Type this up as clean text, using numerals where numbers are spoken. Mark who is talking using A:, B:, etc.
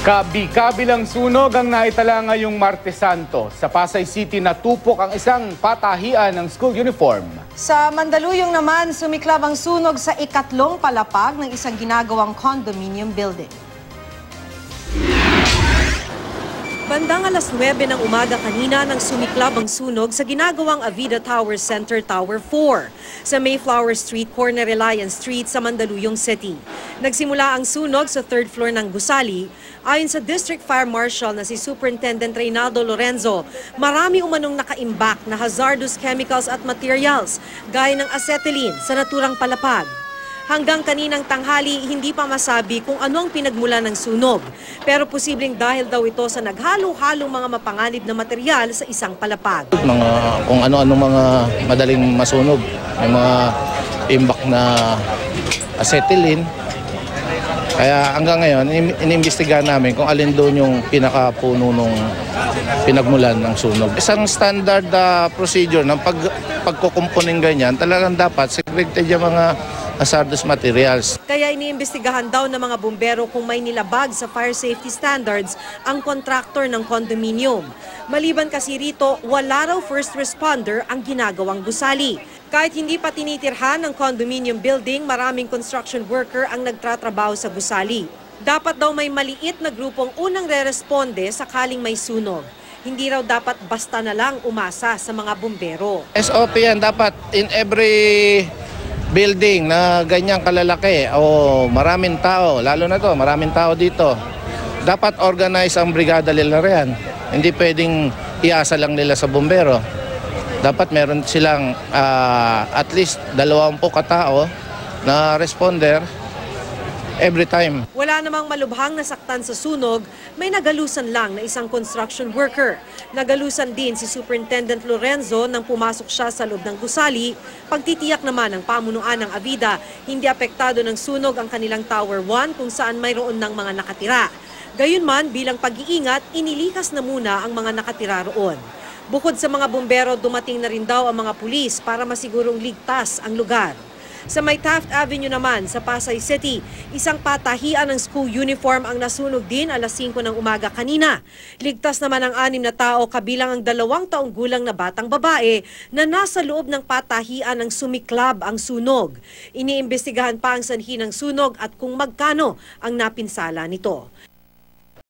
A: Kabi-kabilang sunog ang naitala ngayong Martes Santo. Sa Pasay City natupok ang isang patahian ng school uniform.
B: Sa Mandaluyong naman, sumiklab ang sunog sa ikatlong palapag ng isang ginagawang condominium building. Bandang alas 9 ng umaga kanina nang sumiklab ang sunog sa ginagawang Avida Tower Center Tower 4 sa Mayflower Street, corner Reliance Street sa Mandaluyong City. Nagsimula ang sunog sa third floor ng gusali. Ayon sa District Fire Marshal na si Superintendent Reynaldo Lorenzo, marami umanong nakaimbak na hazardous chemicals at materials gaya ng acetylene sa naturang palapag. Hanggang kaninang tanghali, hindi pa masabi kung ano ang pinagmula ng sunog. Pero posibleng dahil daw ito sa naghalo-halong mga mapanganib na material sa isang palapag.
C: Kung ano-ano mga madaling masunog. May mga imbak na acetylene. Kaya hanggang ngayon, inimbestigahan namin kung alin doon yung pinakapuno nung pinagmulan ng sunog. Isang standard procedure ng pagkukumpunin ganyan, talagang dapat segregated yung mga hazardous materials.
B: Kaya iniimbestigahan daw ng mga bumbero kung may nilabag sa fire safety standards ang kontraktor ng condominium. Maliban kasi rito, wala raw first responder ang ginagawang gusali. Kahit hindi pa tinitirhan ng condominium building, maraming construction worker ang nagtratrabaho sa gusali. Dapat daw may maliit na grupong unang re-responde sakaling may sunog. Hindi raw dapat basta na lang umasa sa mga bumbero.
C: SOP yan, dapat in every building na ganyang kalalaki o maraming tao, lalo na to, maraming tao dito, dapat organize ang brigada nila riyan. Hindi pwedeng iasa lang nila sa bumbero. Dapat meron silang at least 20 katao na responder every time.
B: Wala namang malubhang nasaktan sa sunog, may nagalusan lang na isang construction worker. Nagalusan din si Superintendent Lorenzo nang pumasok siya sa loob ng gusali. Pagtitiyak naman ng pamunuan ng Avida, hindi apektado ng sunog ang kanilang Tower 1 kung saan mayroon ng mga nakatira. Gayunman, bilang pag-iingat, inilikas na muna ang mga nakatira roon. Bukod sa mga bumbero, dumating na rin daw ang mga pulis para masigurong ligtas ang lugar. Sa may Taft Avenue naman, sa Pasay City, isang patahian ng school uniform ang nasunog din alas 5 ng umaga kanina. Ligtas naman ang 6 na tao kabilang ang 2 taong gulang na batang babae na nasa loob ng patahian ng sumiklab ang sunog. Iniimbestigahan pa ang sanhi ng sunog at kung magkano ang napinsala nito.